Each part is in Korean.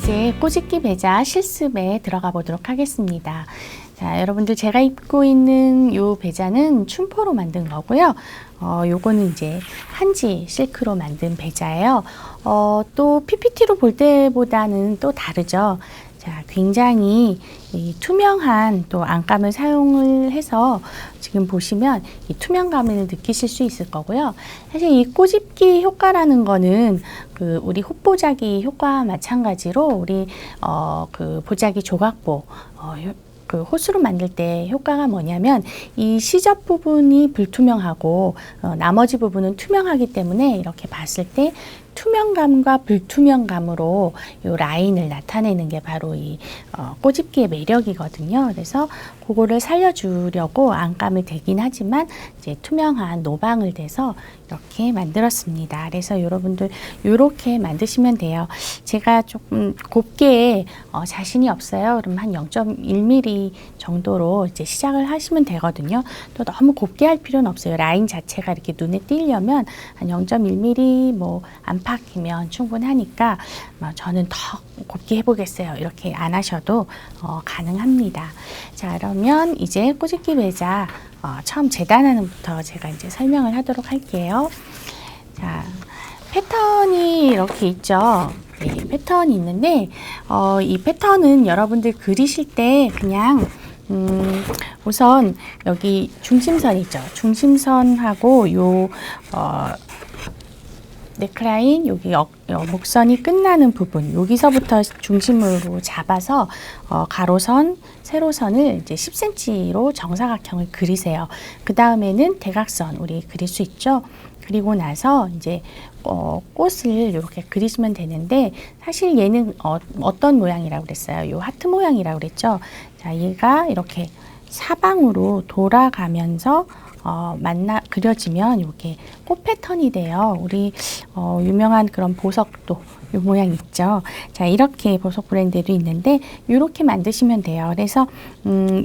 이제 꼬집기 배자 실습에 들어가 보도록 하겠습니다. 자, 여러분들 제가 입고 있는 요 배자는 춘포로 만든 거고요. 요거는 이제 한지 실크로 만든 배자예요. 또 PPT로 볼 때보다는 또 다르죠. 자, 굉장히 이 투명한 또 안감을 사용을 해서 지금 보시면 이 투명감을 느끼실 수 있을 거고요. 사실 이 꼬집기 효과라는 거는 그 우리 홑보자기 효과와 마찬가지로 우리 그 보자기 조각보 그 호스로 만들 때 효과가 뭐냐면 이 시접 부분이 불투명하고 나머지 부분은 투명하기 때문에 이렇게 봤을 때 투명감과 불투명감으로 이 라인을 나타내는 게 바로 이 꼬집기의 매력이거든요. 그래서 그거를 살려주려고 안감을 대긴 하지만 이제 투명한 노방을 대서 이렇게 만들었습니다. 그래서 여러분들 이렇게 만드시면 돼요. 제가 조금 곱게 자신이 없어요. 그럼 한 0.1mm 정도로 이제 시작을 하시면 되거든요. 또 너무 곱게 할 필요는 없어요. 라인 자체가 이렇게 눈에 띄려면 한 0.1mm 뭐 안팎이면 충분하니까 저는 더 곱게 해보겠어요. 이렇게 안 하셔도 가능합니다. 자, 그러면 이제 꼬집기 배자 처음 재단하는 부터 제가 이제 설명을 하도록 할게요. 자, 패턴이 이렇게 있죠. 네, 패턴이 있는데 이 패턴은 여러분들 그리실 때 그냥 우선 여기 중심선이죠. 중심선하고 요 넥라인 여기 목선이 끝나는 부분 여기서부터 중심으로 잡아서 가로선, 세로선을 이제 10cm로 정사각형을 그리세요. 그 다음에는 대각선 우리 그릴 수 있죠. 그리고 나서 이제 꽃을 이렇게 그리시면 되는데 사실 얘는 어떤 모양이라고 그랬어요? 요 하트 모양이라고 그랬죠. 자, 얘가 이렇게 사방으로 돌아가면서 그려지면 이게 꽃 패턴이 돼요. 우리 유명한 그런 보석도 이 모양 있죠. 자, 이렇게 보석 브랜드도 있는데 이렇게 만드시면 돼요. 그래서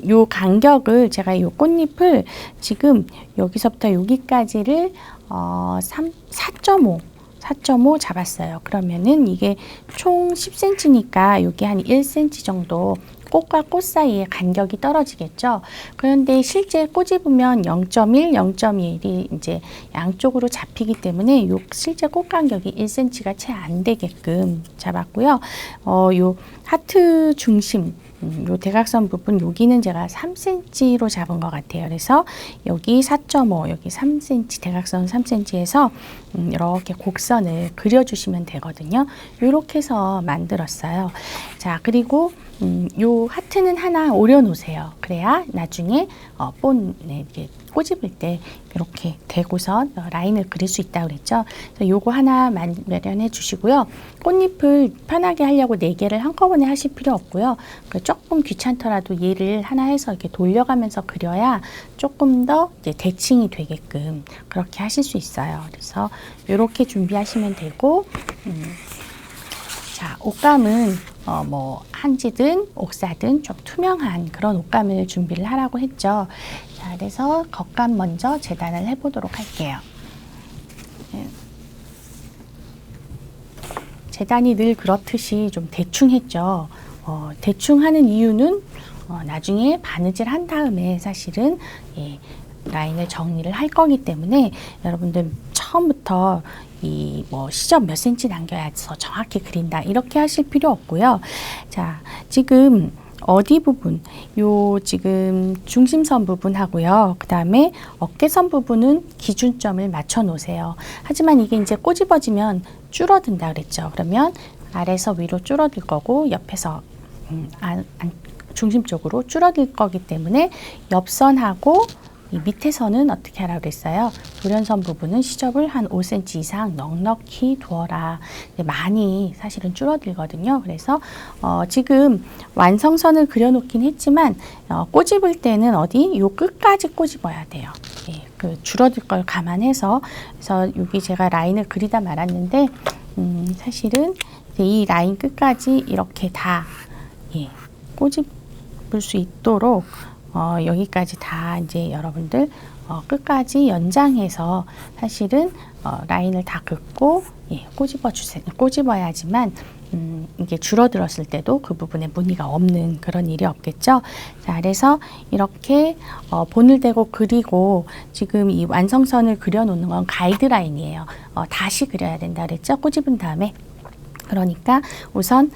요 간격을 제가 요 꽃잎을 지금 여기서부터 여기까지를 4.5 잡았어요. 그러면은 이게 총 10cm니까 여기 한 1cm 정도 꽃과 꽃 사이에 간격이 떨어지겠죠. 그런데 실제 꼬집으면 0.1, 0.1이 이제 양쪽으로 잡히기 때문에 요 실제 꽃 간격이 1cm가 채 안 되게끔 잡았고요. 요 하트 중심 요 대각선 부분 여기는 제가 3cm로 잡은 것 같아요. 그래서 여기 4.5, 여기 3cm, 대각선 3cm에서 이렇게 곡선을 그려주시면 되거든요. 이렇게 해서 만들었어요. 자, 그리고 요 하트는 하나 오려놓으세요. 그래야 나중에 이렇게 꼬집을 때 이렇게 대고서 라인을 그릴 수 있다고 그랬죠. 그래서 요거 하나 마련해 주시고요. 꽃잎을 편하게 하려고 4개를 한꺼번에 하실 필요 없고요. 조금 귀찮더라도 얘를 하나 해서 이렇게 돌려가면서 그려야 조금 더 이제 대칭이 되게끔 그렇게 하실 수 있어요. 그래서 이렇게 준비하시면 되고, 자, 옷감은 뭐 한지든 옥사든 좀 투명한 그런 옷감을 준비를 하라고 했죠. 자, 그래서 겉감 먼저 재단을 해보도록 할게요. 재단이 늘 그렇듯이 좀 대충 했죠. 대충 하는 이유는 나중에 바느질 한 다음에 사실은 라인을 정리를 할 거기 때문에 여러분들 처음부터 이 뭐 시접 몇 cm 남겨야서 정확히 그린다 이렇게 하실 필요 없고요. 자, 지금 어디 부분, 요 지금 중심선 부분하고요. 그 다음에 어깨선 부분은 기준점을 맞춰 놓으세요. 하지만 이게 이제 꼬집어지면 줄어든다 그랬죠. 그러면 아래에서 위로 줄어들 거고 옆에서 중심 쪽으로 줄어들 거기 때문에 옆선하고 이 밑에서는 어떻게 하라고 그랬어요? 돌연선 부분은 시접을 한 5cm 이상 넉넉히 두어라. 많이 사실은 줄어들거든요. 그래서 지금 완성선을 그려놓긴 했지만 꼬집을 때는 어디? 요 끝까지 꼬집어야 돼요. 예, 그 줄어들 걸 감안해서 그래서 여기 제가 라인을 그리다 말았는데 사실은 이 라인 끝까지 이렇게 다 꼬집을 수 있도록 여기까지 다 이제 여러분들 끝까지 연장해서 사실은 라인을 다 긋고 예, 꼬집어야지만 이게 줄어들었을 때도 그 부분에 무늬가 없는 그런 일이 없겠죠. 자, 그래서 이렇게 본을 대고 그리고 지금 이 완성선을 그려놓는 건 가이드라인이에요. 다시 그려야 된다 그랬죠. 꼬집은 다음에. 그러니까 우선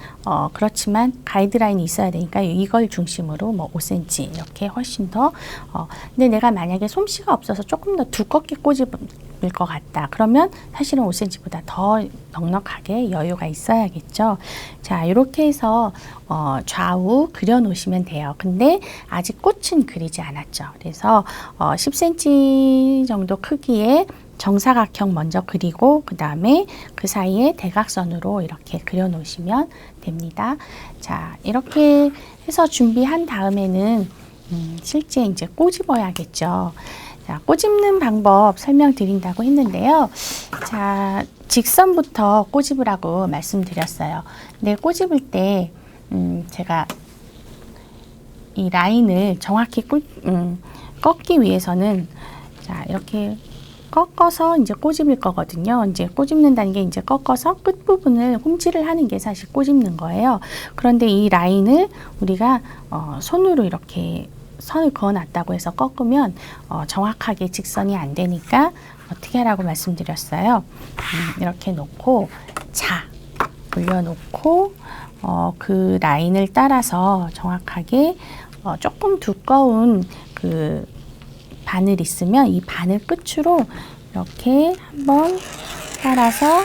그렇지만 가이드라인이 있어야 되니까 이걸 중심으로 뭐 5cm 이렇게 훨씬 더 근데 내가 만약에 솜씨가 없어서 조금 더 두껍게 꼬집을 것 같다. 그러면 사실은 5cm보다 더 넉넉하게 여유가 있어야겠죠. 자, 이렇게 해서 좌우 그려 놓으시면 돼요. 근데 아직 꽃은 그리지 않았죠. 그래서 10cm 정도 크기의 정사각형 먼저 그리고 그 다음에 그 사이에 대각선으로 이렇게 그려 놓으시면 됩니다. 자, 이렇게 해서 준비한 다음에는 실제 이제 꼬집어야겠죠. 자, 꼬집는 방법 설명드린다고 했는데요. 자, 직선부터 꼬집으라고 말씀드렸어요. 근데 꼬집을 때 제가 이 라인을 정확히 꺾기 위해서는 자, 이렇게 꺾어서 이제 꼬집을 거거든요. 이제 꼬집는다는 게 이제 꺾어서 끝부분을 홈질을 하는 게 사실 꼬집는 거예요. 그런데 이 라인을 우리가 손으로 이렇게 선을 그어놨다고 해서 꺾으면 정확하게 직선이 안 되니까 어떻게 하라고 말씀드렸어요. 이렇게 놓고 자 올려놓고 그 라인을 따라서 정확하게 조금 두꺼운 그 바늘 있으면 이 바늘 끝으로 이렇게 한번 따라서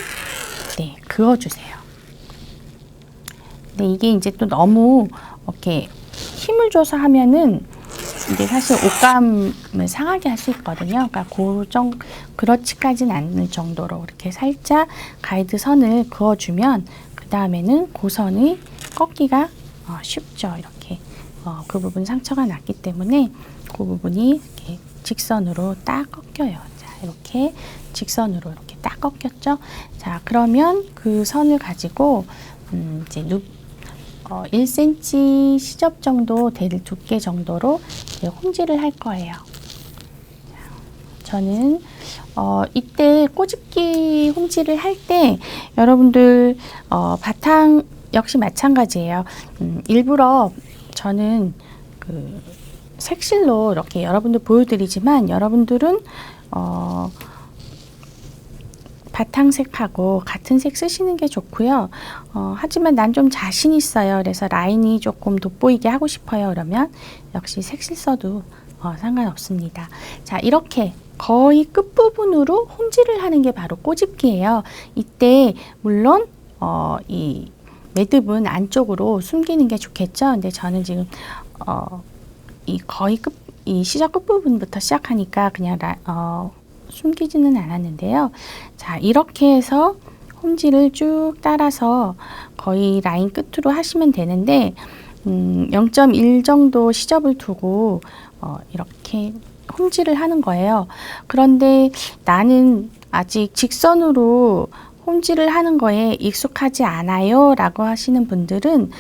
네, 그어주세요. 근데 이게 이제 또 너무 이렇게 힘을 줘서 하면은 이게 사실 옷감을 상하게 할 수 있거든요. 그러니까 그렇지까지는 않을 정도로 이렇게 살짝 가이드 선을 그어주면 그 다음에는 그 선이 꺾기가 쉽죠. 이렇게 그 부분 상처가 났기 때문에 그 부분이 이렇게 직선으로 딱 꺾여요. 자, 이렇게 직선으로 이렇게 딱 꺾였죠. 자, 그러면 그 선을 가지고 이제 1cm 시접 정도 될 두께 정도로 홈질을 할 거예요. 저는 이때 꼬집기 홈질을 할 때 여러분들 바탕 역시 마찬가지예요. 일부러 저는 그 색실로 이렇게 여러분들 보여드리지만 여러분들은 바탕색하고 같은 색 쓰시는 게 좋고요. 하지만 난 좀 자신 있어요. 그래서 라인이 조금 돋보이게 하고 싶어요. 그러면 역시 색실 써도 상관없습니다. 자, 이렇게 거의 끝부분으로 홈질을 하는 게 바로 꼬집기예요. 이때 물론 이 매듭은 안쪽으로 숨기는 게 좋겠죠. 근데 저는 지금 이 거의 이 시작 끝부분부터 시작하니까 그냥 숨기지는 않았는데요. 자, 이렇게 해서 홈질을 쭉 따라서 거의 라인 끝으로 하시면 되는데 0.1 정도 시접을 두고 이렇게 홈질을 하는 거예요. 그런데 나는 아직 직선으로 홈질을 하는 거에 익숙하지 않아요 라고 하시는 분들은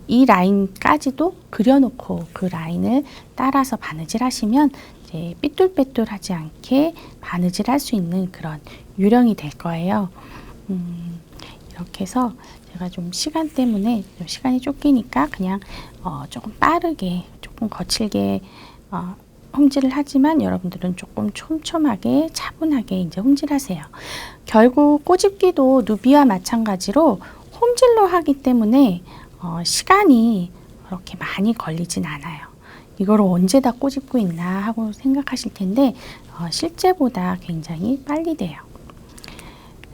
이 라인까지도 그려놓고 그 라인을 따라서 바느질 하시면 이제 삐뚤빼뚤하지 않게 바느질 할 수 있는 그런 요령이 될 거예요. 이렇게 해서 제가 좀 시간 때문에 좀 시간이 쫓기니까 그냥 조금 빠르게 조금 거칠게 홈질을 하지만 여러분들은 조금 촘촘하게 차분하게 이제 홈질하세요. 결국 꼬집기도 누비와 마찬가지로 홈질로 하기 때문에 시간이 그렇게 많이 걸리진 않아요. 이걸 언제 다 꼬집고 있나 하고 생각하실 텐데 실제보다 굉장히 빨리 돼요.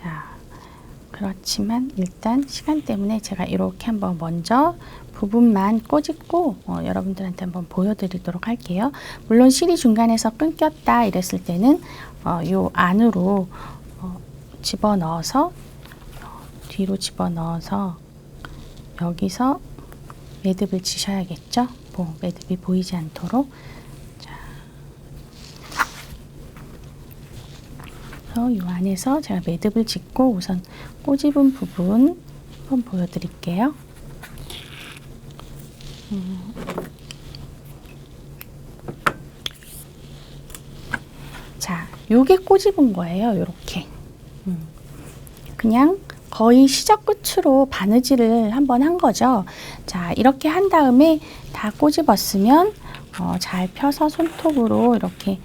자, 그렇지만 일단 시간 때문에 제가 이렇게 한번 먼저 부분만 꼬집고 여러분들한테 한번 보여드리도록 할게요. 물론 실이 중간에서 끊겼다 이랬을 때는 요 안으로 집어넣어서 뒤로 집어넣어서 여기서 매듭을 지셔야겠죠. 매듭이 보이지 않도록. 자, 그래서 이 안에서 제가 매듭을 짓고 우선 꼬집은 부분 한번 보여드릴게요. 자, 요게 꼬집은 거예요. 요렇게. 그냥 거의 시접 끝으로 바느질을 한번 한 거죠. 자, 이렇게 한 다음에 다 꼬집었으면 잘 펴서 손톱으로 이렇게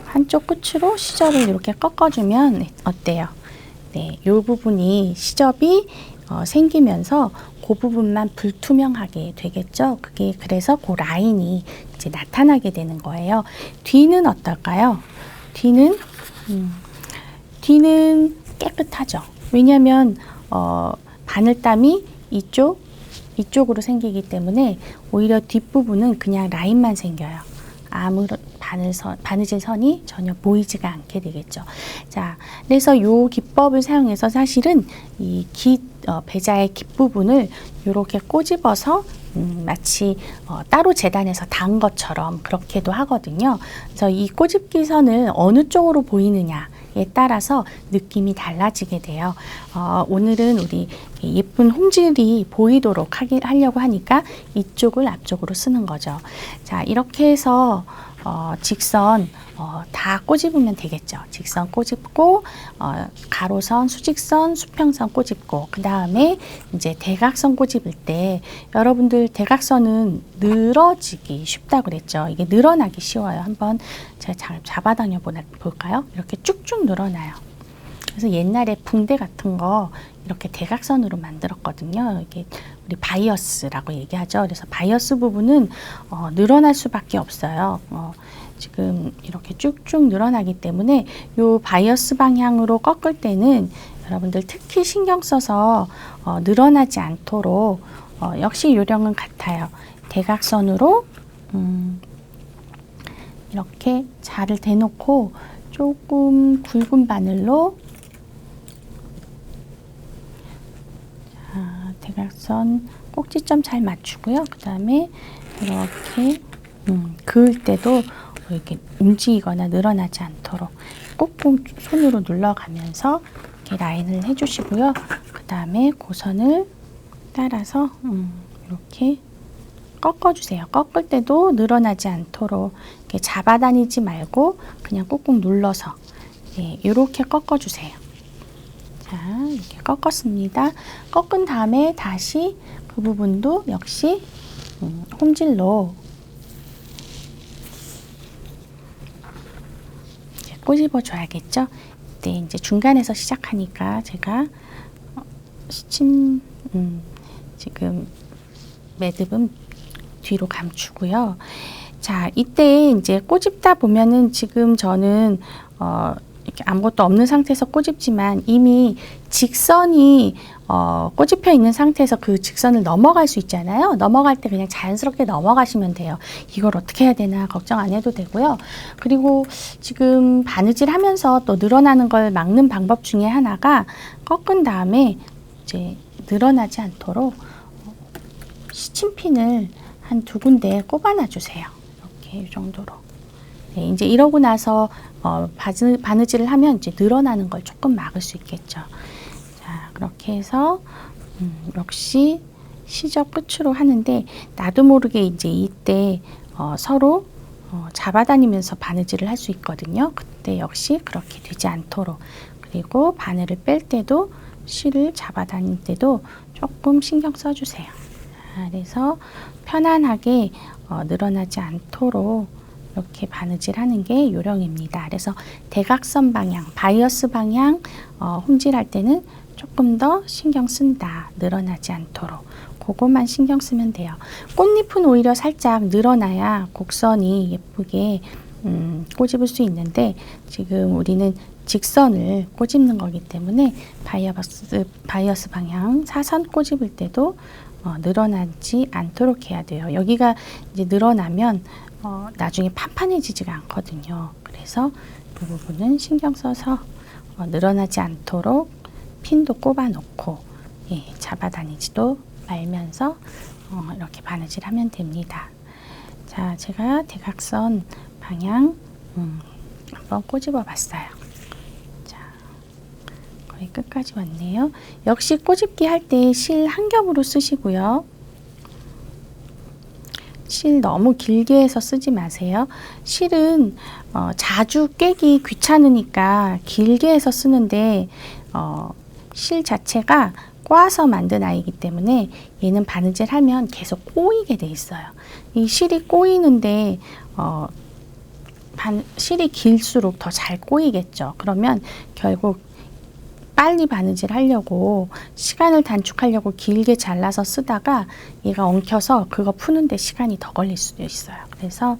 한쪽 끝으로 시접을 이렇게 꺾어주면 어때요? 네, 이 부분이 시접이 생기면서 그 부분만 불투명하게 되겠죠. 그게 그래서 그 라인이 이제 나타나게 되는 거예요. 뒤는 어떨까요? 뒤는 깨끗하죠. 왜냐하면 바늘땀이 이쪽으로 생기기 때문에 오히려 뒷부분은 그냥 라인만 생겨요. 아무런 바느질 선이 전혀 보이지가 않게 되겠죠. 자, 그래서 이 기법을 사용해서 사실은 이 배자의 깃부분을 이렇게 꼬집어서 마치 따로 재단해서 단 것처럼 그렇게도 하거든요. 그래서 이 꼬집기 선을 어느 쪽으로 보이느냐에 따라서 느낌이 달라지게 돼요. 오늘은 우리 예쁜 홈질이 보이도록 하려고 하니까 이쪽을 앞쪽으로 쓰는 거죠. 자, 이렇게 해서 직선 다 꼬집으면 되겠죠. 직선 꼬집고 가로선, 수직선, 수평선 꼬집고 그 다음에 이제 대각선 꼬집을 때 여러분들 대각선은 늘어지기 쉽다고 그랬죠. 이게 늘어나기 쉬워요. 한번 제가 잘 잡아당겨 볼까요? 이렇게 쭉쭉 늘어나요. 그래서 옛날에 붕대 같은 거 이렇게 대각선으로 만들었거든요. 이게 우리 바이어스라고 얘기하죠. 그래서 바이어스 부분은 늘어날 수밖에 없어요. 지금 이렇게 쭉쭉 늘어나기 때문에 이 바이어스 방향으로 꺾을 때는 여러분들 특히 신경 써서 늘어나지 않도록 역시 요령은 같아요. 대각선으로 이렇게 자를 대놓고 조금 굵은 바늘로 대각선 꼭지점 잘 맞추고요. 그 다음에 이렇게 그을 때도 이렇게 움직이거나 늘어나지 않도록 꾹꾹 손으로 눌러가면서 이렇게 라인을 해주시고요. 그 다음에 고선을 따라서 이렇게 꺾어주세요. 꺾을 때도 늘어나지 않도록 이렇게 잡아다니지 말고 그냥 꾹꾹 눌러서 이렇게 꺾어주세요. 자, 이렇게 꺾었습니다. 꺾은 다음에 다시 그 부분도 역시 홈질로 꼬집어 줘야겠죠. 네, 이제 중간에서 시작하니까 제가 지금 매듭은 뒤로 감추고요. 자, 이때 이제 꼬집다 보면은 지금 저는 이렇게 아무것도 없는 상태에서 꼬집지만 이미 직선이 꼬집혀 있는 상태에서 그 직선을 넘어갈 수 있잖아요. 넘어갈 때 그냥 자연스럽게 넘어가시면 돼요. 이걸 어떻게 해야 되나 걱정 안 해도 되고요. 그리고 지금 바느질 하면서 또 늘어나는 걸 막는 방법 중에 하나가 꺾은 다음에 이제 늘어나지 않도록 시침핀을 한 2군데 꼽아놔 주세요. 이렇게 이 정도로. 네, 이제 이러고 나서 바느질을 하면 이제 늘어나는 걸 조금 막을 수 있겠죠. 자, 그렇게 해서 역시 시접 끝으로 하는데 나도 모르게 이제 이때 서로 잡아다니면서 바느질을 할 수 있거든요. 그때 역시 그렇게 되지 않도록, 그리고 바늘을 뺄 때도 실을 잡아다닐 때도 조금 신경 써주세요. 자, 그래서 편안하게 늘어나지 않도록 이렇게 바느질 하는 게 요령입니다. 그래서 대각선 방향, 바이어스 방향 홈질할 때는 조금 더 신경 쓴다. 늘어나지 않도록. 그것만 신경 쓰면 돼요. 꽃잎은 오히려 살짝 늘어나야 곡선이 예쁘게 꼬집을 수 있는데 지금 우리는 직선을 꼬집는 거기 때문에 바이어스 방향 사선 꼬집을 때도 늘어나지 않도록 해야 돼요. 여기가 이제 늘어나면 나중에 판판해지지가 않거든요. 그래서 이 부분은 신경 써서 늘어나지 않도록 핀도 꼽아 놓고 잡아다니지도 말면서 이렇게 바느질 하면 됩니다. 자, 제가 대각선 방향 한번 꼬집어 봤어요. 자, 거의 끝까지 왔네요. 역시 꼬집기 할 때 실 한 겹으로 쓰시고요. 실 너무 길게 해서 쓰지 마세요. 실은 자주 깨기 귀찮으니까 길게 해서 쓰는데 실 자체가 꽈서 만든 아이이기 때문에 얘는 바느질 하면 계속 꼬이게 돼 있어요. 이 실이 꼬이는데 실이 길수록 더 잘 꼬이겠죠. 그러면 결국 빨리 바느질 하려고 시간을 단축하려고 길게 잘라서 쓰다가 얘가 엉켜서 그거 푸는데 시간이 더 걸릴 수도 있어요. 그래서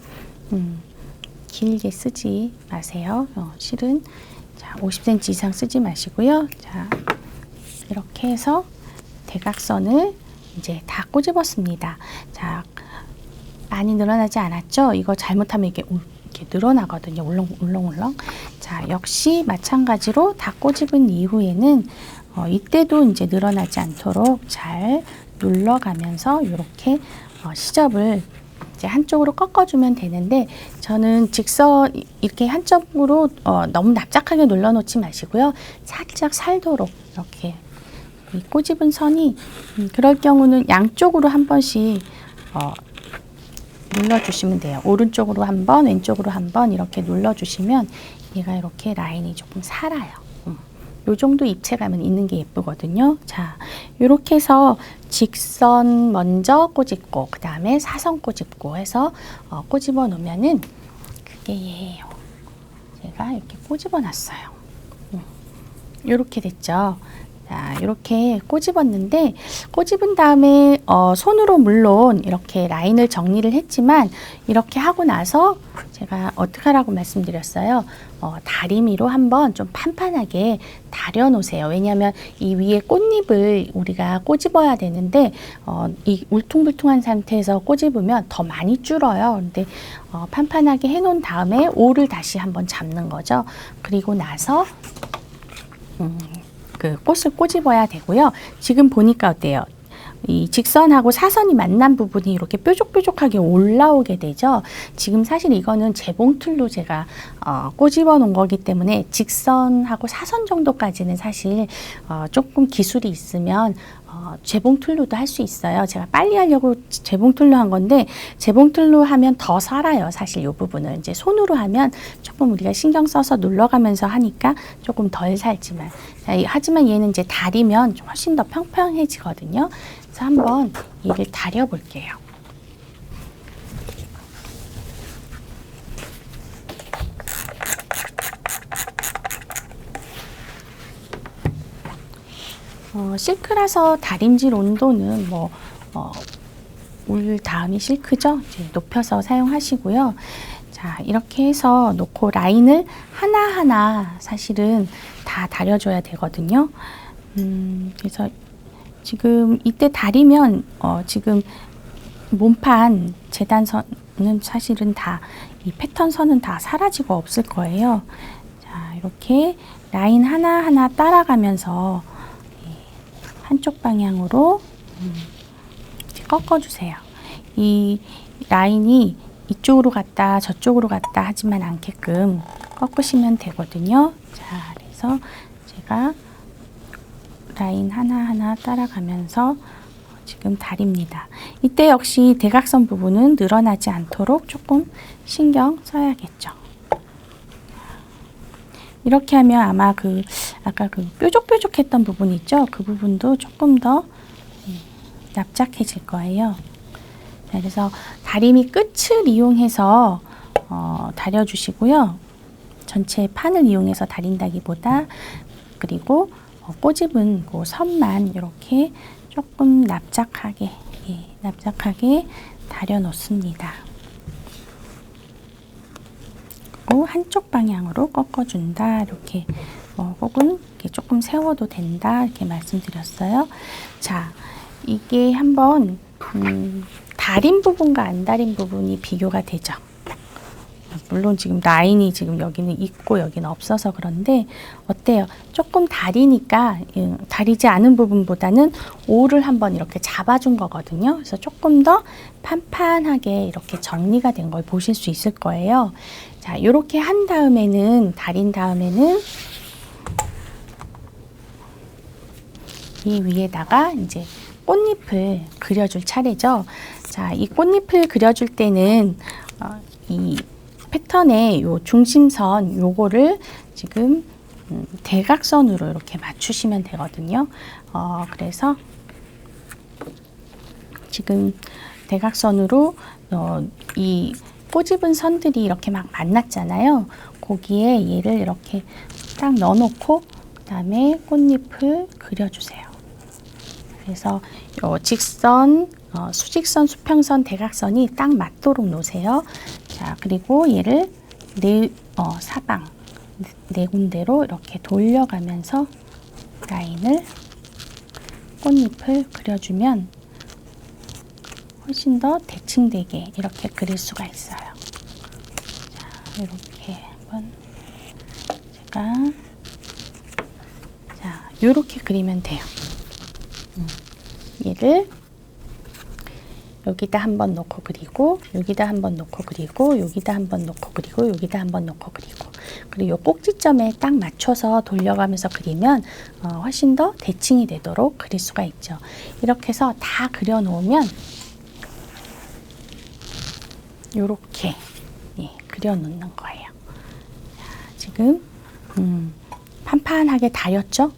길게 쓰지 마세요. 실은 자, 50cm 이상 쓰지 마시고요. 자, 이렇게 해서 대각선을 이제 다 꼬집었습니다. 자, 많이 늘어나지 않았죠? 이거 잘못하면 이게 늘어나거든요. 울렁울렁. 자, 역시 마찬가지로 다 꼬집은 이후에는 이때도 이제 늘어나지 않도록 잘 눌러가면서 이렇게 시접을 이제 한쪽으로 꺾어주면 되는데, 저는 직선 이렇게 한쪽으로 너무 납작하게 눌러놓지 마시고요. 살짝 살도록 이렇게 이 꼬집은 선이 그럴 경우는 양쪽으로 한 번씩 눌러주시면 돼요. 오른쪽으로 한 번, 왼쪽으로 한 번 이렇게 눌러주시면 얘가 이렇게 라인이 조금 살아요. 요 정도 입체감은 있는 게 예쁘거든요. 자, 이렇게 해서 직선 먼저 꼬집고 그 다음에 사선 꼬집고 해서 꼬집어 놓으면은 그게 얘예요. 제가 이렇게 꼬집어 놨어요. 이렇게 됐죠. 자, 이렇게 꼬집었는데, 꼬집은 다음에 손으로 물론 이렇게 라인을 정리를 했지만 이렇게 하고 나서 제가 어떻게 하라고 말씀드렸어요. 다리미로 한번 좀 판판하게 다려 놓으세요. 왜냐하면 이 위에 꽃잎을 우리가 꼬집어야 되는데 이 울퉁불퉁한 상태에서 꼬집으면 더 많이 줄어요. 근데 판판하게 해놓은 다음에 올을 다시 한번 잡는 거죠. 그리고 나서 그 꽃을 꼬집어야 되고요. 지금 보니까 어때요? 이 직선하고 사선이 만난 부분이 이렇게 뾰족뾰족하게 올라오게 되죠. 지금 사실 이거는 재봉틀로 제가 꼬집어 놓은 거기 때문에 직선하고 사선 정도까지는 사실 조금 기술이 있으면 재봉틀로도 할 수 있어요. 제가 빨리 하려고 재봉틀로 한 건데, 재봉틀로 하면 더 살아요. 사실 이 부분은 이제 손으로 하면 조금 우리가 신경 써서 눌러가면서 하니까 조금 덜 살지만, 하지만 얘는 이제 다리면 좀 훨씬 더 평평해지거든요. 그래서 한번 얘를 다려 볼게요. 실크라서 다림질 온도는 울 다음이 실크죠. 이제 높여서 사용하시고요. 자, 이렇게 해서 놓고 라인을 하나하나 사실은 다 다려줘야 되거든요. 그래서 지금 이때 다리면 지금 몸판 재단선은 사실은 다 이 패턴 선은 다 사라지고 없을 거예요. 자, 이렇게 라인 하나하나 따라가면서 한쪽 방향으로 꺾어주세요. 이 라인이 이쪽으로 갔다 저쪽으로 갔다 하지만 않게끔 꺾으시면 되거든요. 자, 그래서 제가 라인 하나하나 따라가면서 지금 다립니다. 이때 역시 대각선 부분은 늘어나지 않도록 조금 신경 써야겠죠. 이렇게 하면 아마 아까 뾰족뾰족했던 부분 있죠? 그 부분도 조금 더 납작해질 거예요. 자, 그래서 다리미 끝을 이용해서 다려주시고요. 전체 판을 이용해서 다린다기보다, 그리고 꼬집은 그 선만 이렇게 조금 납작하게 다려 놓습니다. 한쪽 방향으로 꺾어준다. 이렇게 혹은 이렇게 조금 세워도 된다. 이렇게 말씀드렸어요. 자, 이게 한번 다린 부분과 안 다린 부분이 비교가 되죠. 물론 지금 라인이 지금 여기는 있고 여기는 없어서 그런데 어때요? 조금 다리니까 다리지 않은 부분보다는 올을 한번 이렇게 잡아준 거거든요. 그래서 조금 더 판판하게 이렇게 정리가 된 걸 보실 수 있을 거예요. 자, 이렇게 한 다음에는, 다린 다음에는 이 위에다가 이제 꽃잎을 그려줄 차례죠. 자, 이 꽃잎을 그려줄 때는 이 패턴의 요 중심선 요거를 지금 대각선으로 이렇게 맞추시면 되거든요. 그래서 지금 대각선으로 이 꼬집은 선들이 이렇게 막 만났잖아요. 거기에 얘를 이렇게 딱 넣어놓고 그 다음에 꽃잎을 그려주세요. 그래서 직선, 수직선, 수평선, 대각선이 딱 맞도록 놓으세요. 자, 그리고 얘를 사방 네 군데로 이렇게 돌려가면서 라인을 꽃잎을 그려주면 훨씬 더 대칭되게 이렇게 그릴 수가 있어요. 자, 이렇게 한번 이렇게 그리면 돼요. 얘를 여기다 한번 놓고 그리고 여기다 한번 놓고 그리고 여기다 한번 놓고 그리고 여기다 한번 놓고 그리고 그리고 요 꼭지점에 딱 맞춰서 돌려가면서 그리면 훨씬 더 대칭이 되도록 그릴 수가 있죠. 이렇게 해서 다 그려 놓으면 요렇게 그려 놓는 거예요. 자, 지금 판판하게 다렸죠?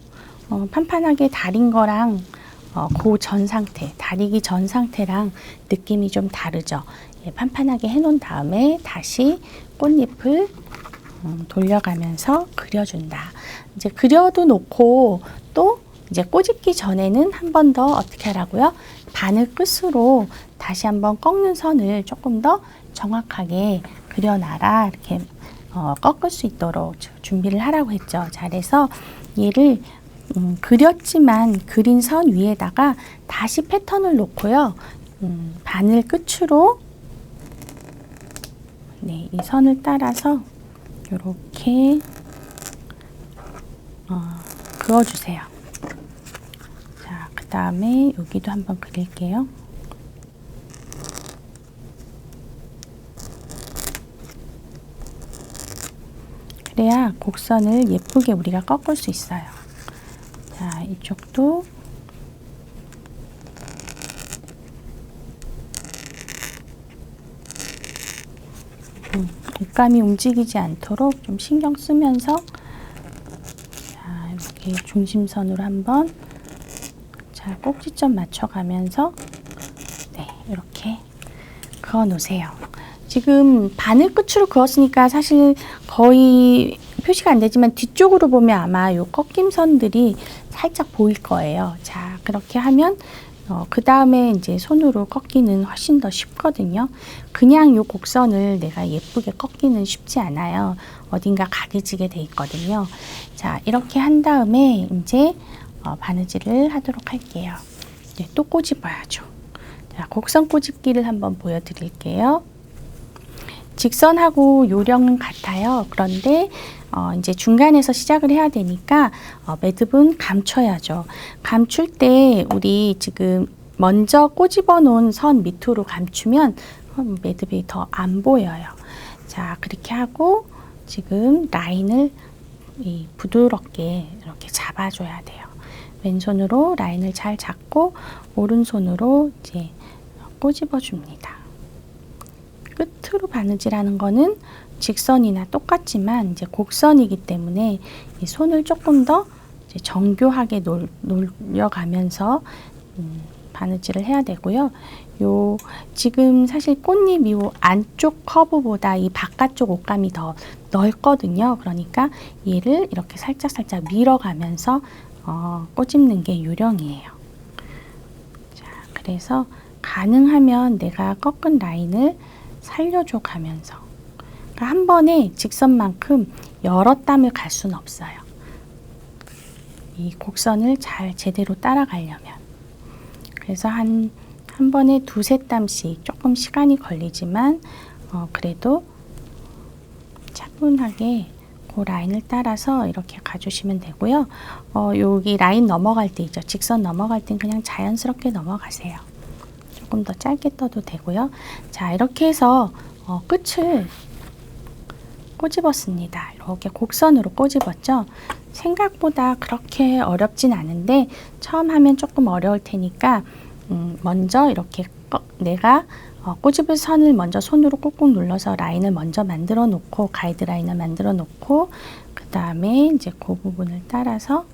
판판하게 다린 거랑 그 전 상태, 다리기 전 상태랑 느낌이 좀 다르죠. 판판하게 해놓은 다음에 다시 꽃잎을 돌려가면서 그려준다. 이제 그려도 놓고 또 이제 꼬집기 전에는 한 번 더 어떻게 하라고요? 바늘 끝으로 다시 한번 꺾는 선을 조금 더 정확하게 그려놔라. 이렇게 꺾을 수 있도록 준비를 하라고 했죠. 자, 그래서 얘를 그렸지만 그린 선 위에다가 다시 패턴을 놓고요. 바늘 끝으로 이 선을 따라서 이렇게 그어주세요. 자, 그 다음에 여기도 한번 그릴게요. 그래야 곡선을 예쁘게 우리가 꺾을 수 있어요. 자, 이쪽도 옷감이 움직이지 않도록 좀 신경 쓰면서 자, 이렇게 중심선으로 한번 잘 꼭지점 맞춰가면서 이렇게 그어 놓으세요. 지금 바늘 끝으로 그었으니까 사실 거의 표시가 안 되지만 뒤쪽으로 보면 아마 요 꺾임선들이 살짝 보일 거예요. 자, 그렇게 하면 그 다음에 이제 손으로 꺾기는 훨씬 더 쉽거든요. 그냥 요 곡선을 내가 예쁘게 꺾기는 쉽지 않아요. 어딘가 각이지게 돼 있거든요. 자, 이렇게 한 다음에 이제 바느질을 하도록 할게요. 이제 또 꼬집어야죠. 자, 곡선 꼬집기를 한번 보여드릴게요. 직선하고 요령은 같아요. 그런데 이제 중간에서 시작을 해야 되니까 매듭은 감춰야죠. 감출 때 우리 지금 먼저 꼬집어 놓은 선 밑으로 감추면 매듭이 더 안 보여요. 자, 그렇게 하고 지금 라인을 부드럽게 이렇게 잡아줘야 돼요. 왼손으로 라인을 잘 잡고 오른손으로 이제 꼬집어 줍니다. 끝으로 바느질하는 거는 직선이나 똑같지만 이제 곡선이기 때문에 이 손을 조금 더 이제 정교하게 놀려가면서 바느질을 해야 되고요. 요 지금 사실 꽃잎 이 안쪽 커브보다 이 바깥쪽 옷감이 더 넓거든요. 그러니까 얘를 이렇게 살짝 밀어가면서 꼬집는 게 요령이에요. 자, 그래서 가능하면 내가 꺾은 라인을 살려줘 가면서 그러니까 한 번에 직선만큼 여러 땀을 갈 수는 없어요. 이 곡선을 잘 제대로 따라가려면 그래서 한 번에 두세 땀씩 조금 시간이 걸리지만 그래도 차분하게 그 라인을 따라서 이렇게 가주시면 되고요. 여기 라인 넘어갈 때 있죠. 직선 넘어갈 땐 그냥 자연스럽게 넘어가세요. 조금 더 짧게 떠도 되고요. 자, 이렇게 해서 끝을 꼬집었습니다. 이렇게 곡선으로 꼬집었죠. 생각보다 그렇게 어렵진 않은데 처음 하면 조금 어려울 테니까 먼저 이렇게 내가 꼬집을 선을 먼저 손으로 꾹꾹 눌러서 라인을 먼저 만들어 놓고, 가이드라인을 만들어 놓고, 그 다음에 이제 그 부분을 따라서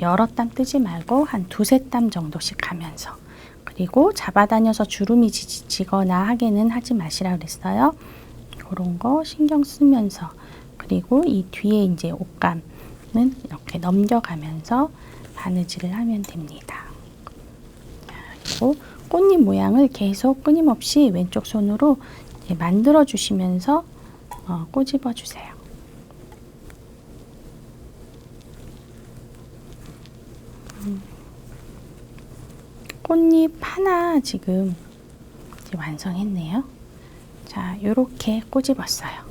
여러 땀 뜨지 말고 한 두세 땀 정도씩 하면서, 그리고 잡아다녀서 주름이 지거나 하게는 하지 마시라 그랬어요. 그런 거 신경 쓰면서, 그리고 이 뒤에 이제 옷감은 이렇게 넘겨가면서 바느질을 하면 됩니다. 그리고 꽃잎 모양을 계속 끊임없이 왼쪽 손으로 만들어 주시면서 꼬집어 주세요. 꽃잎 하나 지금 이제 완성했네요. 자, 요렇게 꼬집었어요.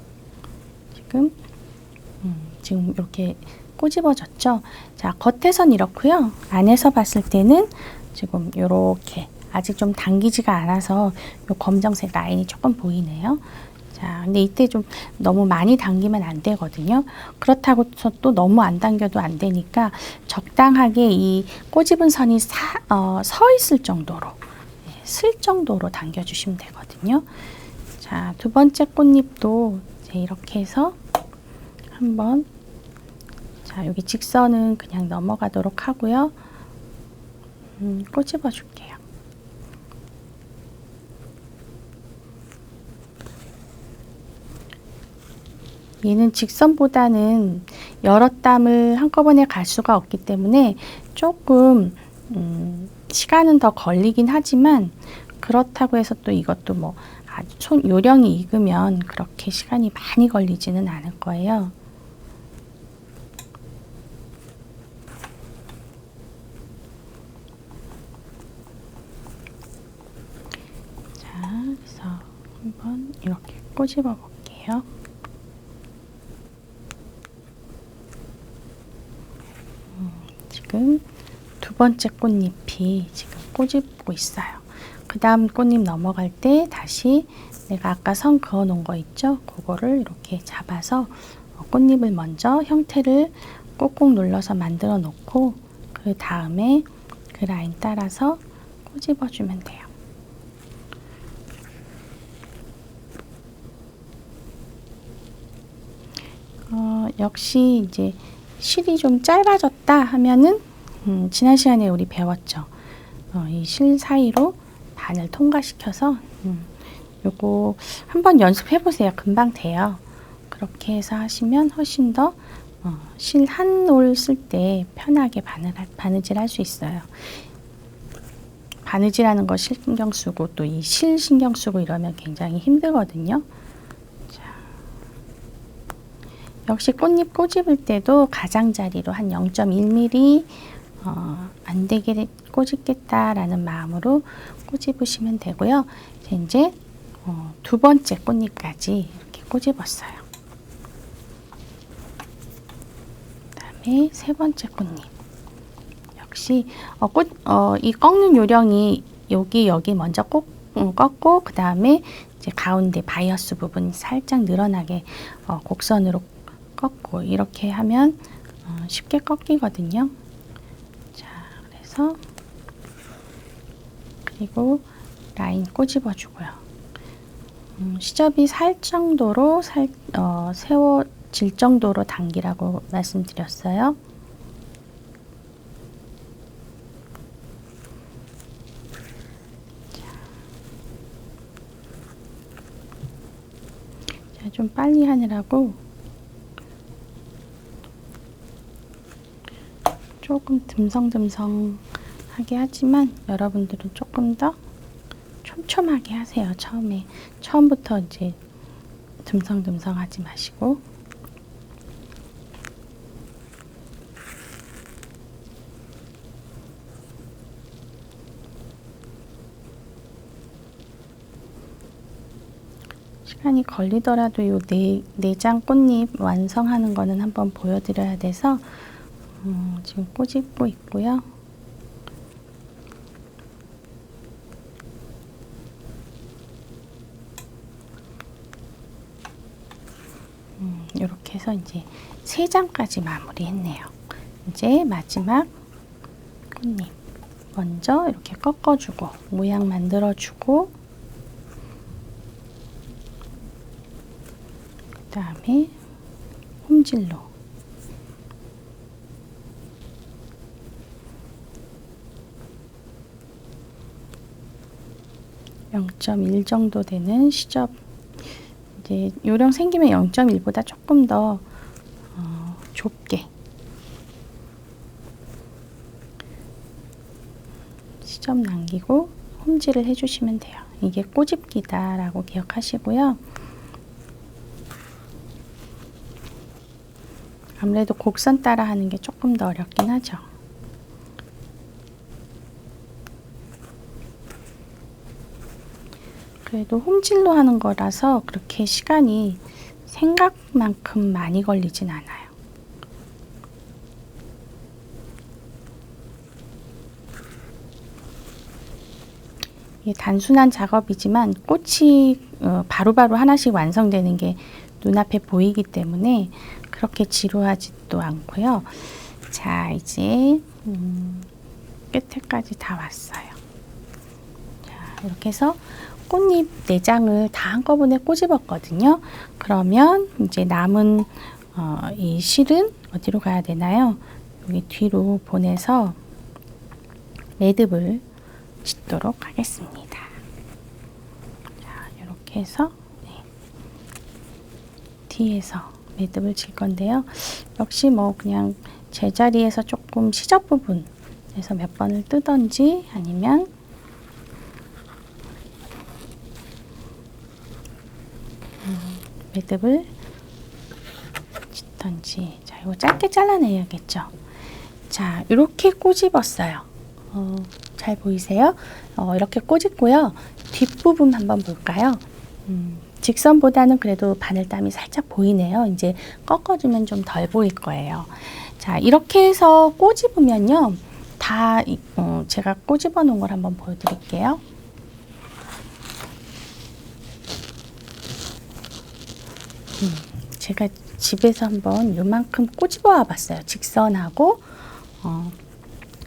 지금 이렇게 꼬집어졌죠? 자, 겉에선 이렇고요. 안에서 봤을 때는 지금 요렇게 아직 좀 당기지가 않아서 요 검정색 라인이 조금 보이네요. 자, 근데 이때 좀 너무 많이 당기면 안 되거든요. 그렇다고 해서 또 너무 안 당겨도 안 되니까 적당하게 이 꼬집은 선이 서 있을 정도로, 쓸 정도로 당겨주시면 되거든요. 자, 두 번째 꽃잎도 이제 이렇게 해서 한번, 자, 여기 직선은 그냥 넘어가도록 하고요. 꼬집어 줄게요. 얘는 직선보다는 여러 땀을 한꺼번에 갈 수가 없기 때문에 조금 시간은 더 걸리긴 하지만, 그렇다고 해서 또 이것도 뭐 아주 손 요령이 익으면 그렇게 시간이 많이 걸리지는 않을 거예요. 자, 그래서 한번 이렇게 꼬집어 볼게요. 지금 두 번째 꽃잎이 지금 꼬집고 있어요. 그 다음 꽃잎 넘어갈 때 다시 내가 아까 선 그어 놓은 거 있죠? 그거를 이렇게 잡아서 꽃잎을 먼저 형태를 꾹꾹 눌러서 만들어 놓고, 그 다음에 그 라인 따라서 꼬집어 주면 돼요. 역시 이제 실이 좀 짧아졌다 하면은 지난 시간에 우리 배웠죠. 이 실 사이로 반을 통과시켜서 요거 한번 연습해 보세요. 금방 돼요. 그렇게 해서 하시면 훨씬 더 실 한 올 쓸 때 편하게 바느질 할 수 있어요. 바느질하는 거 신경 쓰고 또 이 실 신경 쓰고 이러면 굉장히 힘들거든요. 자, 역시 꽃잎 꼬집을 때도 가장자리로 한 0.1mm 안 되게 꼬집겠다라는 마음으로 꼬집으시면 되고요. 이제 두 번째 꽃잎까지 이렇게 꼬집었어요. 그다음에 세 번째 꽃잎. 역시 이 꺾는 요령이 여기 먼저 꺾고, 그 다음에 이제 가운데 바이어스 부분 살짝 늘어나게 곡선으로 꺾고, 이렇게 하면 쉽게 꺾이거든요. 자, 그래서 그리고 라인 꼬집어 주고요. 시접이 살 정도로 세워질 정도로 당기라고 말씀드렸어요. 자, 좀 빨리 하느라고 조금 듬성듬성하게 하지만 여러분들은 조금 더 촘촘하게 하세요. 처음부터 이제 듬성듬성하지 마시고. 시간이 걸리더라도 요 내장 꽃잎 완성하는 거는 한번 보여드려야 돼서 지금 꼬집고 있고요. 이렇게 해서 이제 3장까지 마무리했네요. 이제 마지막 꽃잎 먼저 이렇게 꺾어주고 모양 만들어주고 그 다음에 홈질로 (0.1) 정도 되는 시접, 이제 요령 생기면 (0.1보다) 조금 더 좁게 시접 남기고 홈질을 해주시면 돼요. 이게 꼬집기다 라고 기억하시고요. 아무래도 곡선 따라 하는 게 조금 더 어렵긴 하죠. 그래도 홈질로 하는 거라서 그렇게 시간이 생각만큼 많이 걸리진 않아요. 이게 단순한 작업이지만 꽃이 바로바로 하나씩 완성되는 게 눈앞에 보이기 때문에 그렇게 지루하지도 않고요. 자, 이제 끝에까지 다 왔어요. 자, 이렇게 해서 꽃잎 내장을 다 한꺼번에 꼬집었거든요. 그러면 이제 남은 이 실은 어디로 가야 되나요? 여기 뒤로 보내서 매듭을 짓도록 하겠습니다. 자, 이렇게 해서 뒤에서 매듭을 질 건데요. 역시 뭐 그냥 제자리에서 조금 시접 부분에서 몇 번을 뜨던지 아니면 매듭을 짓던지. 자, 이거 짧게 잘라내야겠죠. 자, 이렇게 꼬집었어요. 잘 보이세요? 이렇게 꼬집고요. 뒷부분 한번 볼까요? 직선보다는 그래도 바늘땀이 살짝 보이네요. 이제 꺾어주면 좀 덜 보일 거예요. 자, 이렇게 해서 꼬집으면요. 다 제가 꼬집어 놓은 걸 한번 보여드릴게요. 제가 집에서 한번 요만큼 꼬집어 와 봤어요. 직선하고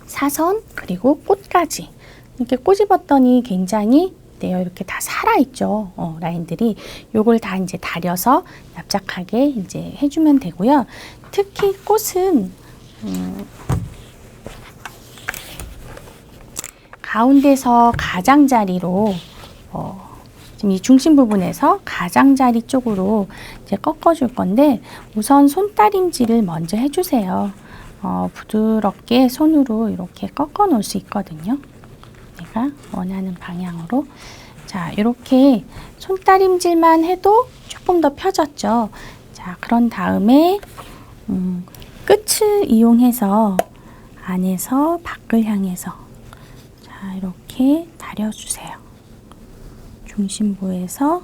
사선 그리고 꽃까지 이렇게 꼬집었더니 굉장히 이렇게 다 살아있죠. 라인들이. 요걸 다 이제 다려서 납작하게 이제 해주면 되고요. 특히 꽃은 가운데서 가장자리로 지금 이 중심 부분에서 가장자리 쪽으로 이제 꺾어줄 건데 우선 손다림질을 먼저 해주세요. 부드럽게 손으로 이렇게 꺾어 놓을 수 있거든요. 내가 원하는 방향으로. 자, 이렇게 손다림질만 해도 조금 더 펴졌죠. 자, 그런 다음에 끝을 이용해서 안에서 밖을 향해서 자, 이렇게 다려주세요. 중심부에서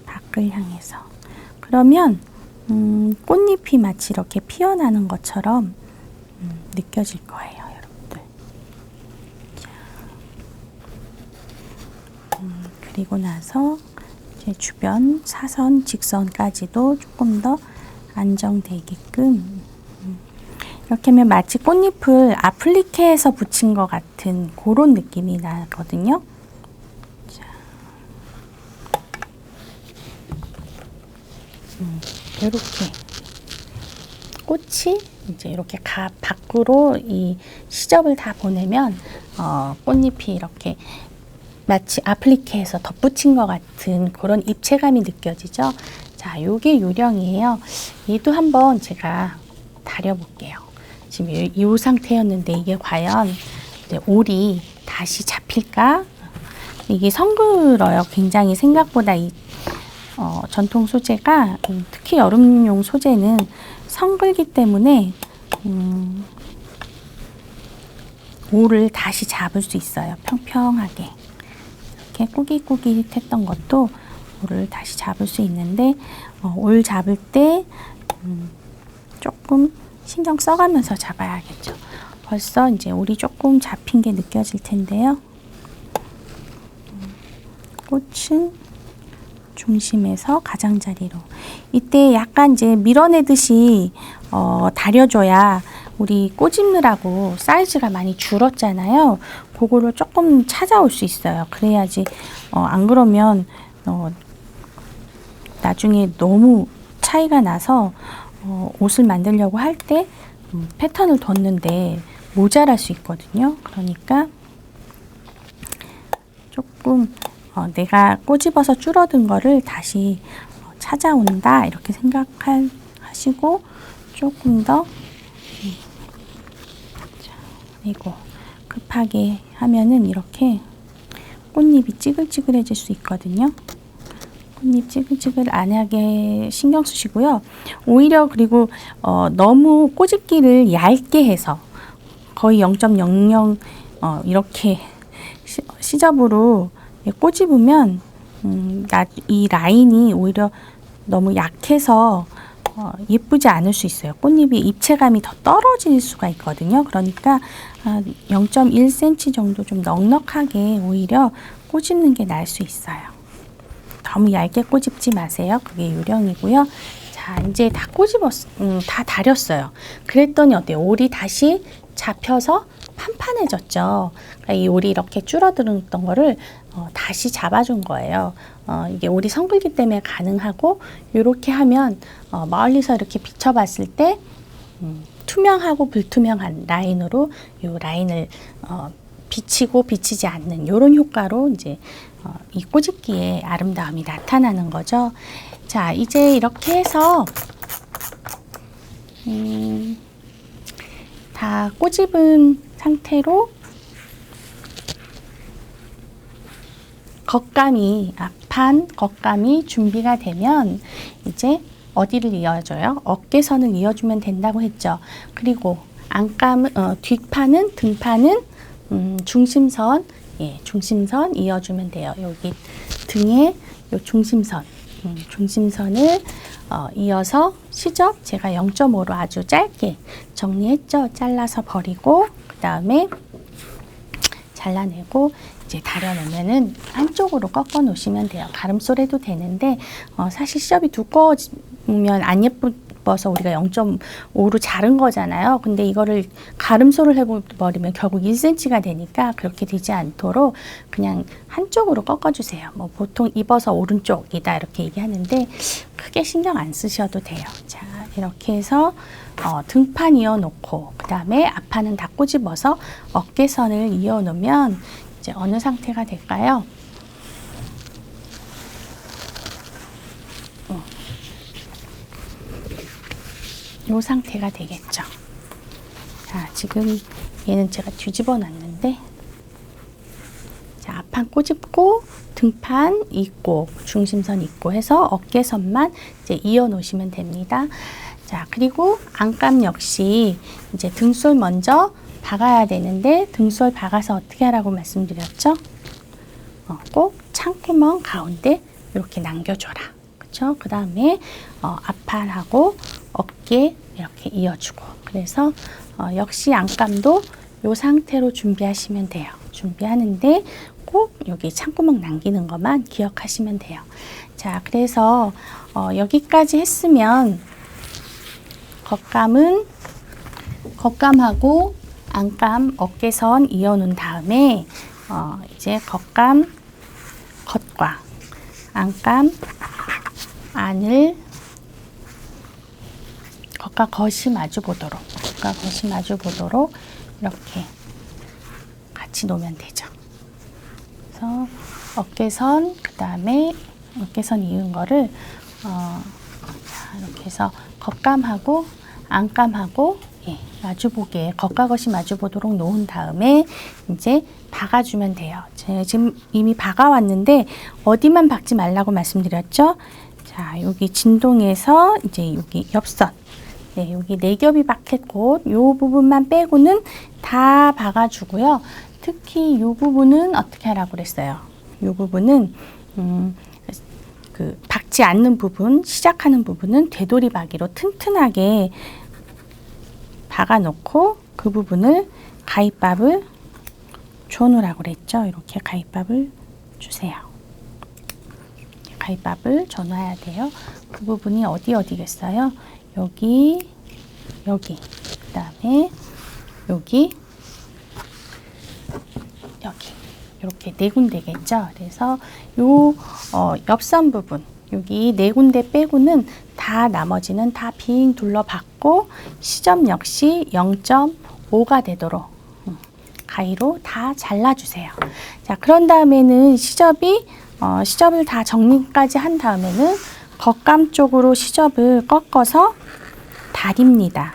밖을 향해서. 그러면 꽃잎이 마치 이렇게 피어나는 것처럼 느껴질 거예요, 여러분들. 자, 그리고 나서 이제 주변 사선, 직선까지도 조금 더 안정되게끔 이렇게 하면 마치 꽃잎을 아플리케해서 붙인 것 같은 그런 느낌이 나거든요. 자, 이렇게 꽃이 이제 이렇게 밖으로 이 시접을 다 보내면 꽃잎이 이렇게 마치 아플리케해서 덧붙인 것 같은 그런 입체감이 느껴지죠. 자, 요게 요령이에요. 얘도 한번 제가 다려볼게요. 지금 이 상태였는데 이게 과연 이제 올이 다시 잡힐까? 이게 성글어요. 굉장히 생각보다 이 전통 소재가 특히 여름용 소재는 성글기 때문에 올을 다시 잡을 수 있어요. 평평하게 이렇게 꾸깃꾸깃했던 것도 올을 다시 잡을 수 있는데 올 잡을 때 조금 신경 써가면서 잡아야겠죠. 벌써 이제 올이 조금 잡힌 게 느껴질 텐데요. 꽃은 중심에서 가장자리로. 이때 약간 이제 밀어내듯이 다려줘야 우리 꼬집느라고 사이즈가 많이 줄었잖아요. 그거를 조금 찾아올 수 있어요. 그래야지 안 그러면 나중에 너무 차이가 나서 옷을 만들려고 할 때 패턴을 뒀는데 모자랄 수 있거든요. 그러니까 조금 내가 꼬집어서 줄어든 거를 다시 찾아온다 이렇게 생각하시고 조금 더 그리고 급하게 하면은 이렇게 꽃잎이 찌글찌글해질 수 있거든요. 꽃잎 찌글찌글 안 하게 신경 쓰시고요. 오히려 그리고 너무 꼬집기를 얇게 해서 거의 0.00 이렇게 시접으로 꼬집으면 이 라인이 오히려 너무 약해서 예쁘지 않을 수 있어요. 꽃잎이 입체감이 더 떨어질 수가 있거든요. 그러니까 0.1cm 정도 좀 넉넉하게 오히려 꼬집는 게 나을 수 있어요. 너무 얇게 꼬집지 마세요. 그게 요령이고요. 자, 이제 다 다 다렸어요. 그랬더니 어때요? 올이 다시 잡혀서 판판해졌죠. 그러니까 이 올이 이렇게 줄어들었던 거를 다시 잡아준 거예요. 이게 올이 성글기 때문에 가능하고 이렇게 하면 멀리서 이렇게 비춰봤을 때 투명하고 불투명한 라인으로 이 라인을 비치고 비치지 않는 이런 효과로 이제 이 꼬집기의 아름다움이 나타나는 거죠. 자, 이제 이렇게 해서 다 꼬집은 상태로 앞판 겉감이 준비가 되면 이제 어디를 이어줘요? 어깨선을 이어주면 된다고 했죠. 그리고 뒷판은 등판은 중심선, 중심선 이어주면 돼요. 여기 등에 요 중심선을 이어서 시접 제가 0.5로 아주 짧게 정리했죠. 잘라서 버리고 그 다음에 잘라내고 이제 다려놓으면은 한쪽으로 꺾어 놓으시면 돼요. 가름솔 해도 되는데 사실 시접이 두꺼우면 안 예뻐서 우리가 0.5로 자른 거잖아요. 근데 이거를 가름솔을 해버리면 결국 1cm가 되니까 그렇게 되지 않도록 그냥 한쪽으로 꺾어주세요. 뭐 보통 입어서 오른쪽이다 이렇게 얘기하는데 크게 신경 안 쓰셔도 돼요. 자, 이렇게 해서 등판 이어놓고 그 다음에 앞판은 다 꼬집어서 어깨선을 이어놓으면 이제 어느 상태가 될까요? 이 상태가 되겠죠. 자, 지금 얘는 제가 뒤집어 놨는데 자, 앞판 꼬집고 등판 있고 중심선 있고 해서 어깨선만 이제 이어 놓으시면 됩니다. 자, 그리고 안감 역시 이제 등솔 먼저 박아야 되는데 등솔 박아서 어떻게 하라고 말씀드렸죠? 꼭 창구멍 가운데 이렇게 남겨줘라. 그쵸? 그 다음에 앞판하고 어깨 이렇게 이어주고 그래서 역시 안감도 이 상태로 준비하시면 돼요. 준비하는데 꼭 여기 창구멍 남기는 것만 기억하시면 돼요. 자, 그래서 여기까지 했으면 겉감하고 안감 어깨선 이어놓은 다음에 이제 겉과 안감 안을 겉과 겉이 마주 보도록 이렇게 같이 놓으면 되죠. 그래서 어깨선 그 다음에 어깨선 이은 거를 이렇게 해서 겉감하고 안감하고 마주보게 겉과 겉이 마주보도록 놓은 다음에 이제 박아주면 돼요. 제가 지금 이미 박아왔는데 어디만 박지 말라고 말씀드렸죠? 자, 여기 진동에서 이제 여기 옆선, 여기 네 겹이 박혔고 이 부분만 빼고는 다 박아주고요. 특히 이 부분은 어떻게 하라고 그랬어요? 이 부분은 그 박지 않는 부분, 시작하는 부분은 되돌이 박이로 튼튼하게 박아놓고 그 부분을 가위밥을 줘놓으라고 그랬죠. 이렇게 가위밥을 주세요. 가위밥을 줘놔야 돼요. 그 부분이 어디겠어요? 여기, 그 그다음에 여기 이렇게 네 군데겠죠. 그래서 요 옆선 부분 여기 네 군데 빼고는 다 나머지는 다 빙 둘러받고 시접 역시 0.5가 되도록 가위로 다 잘라주세요. 자, 그런 다음에는 시접을 다 정리까지 한 다음에는 겉감 쪽으로 시접을 꺾어서 다립니다.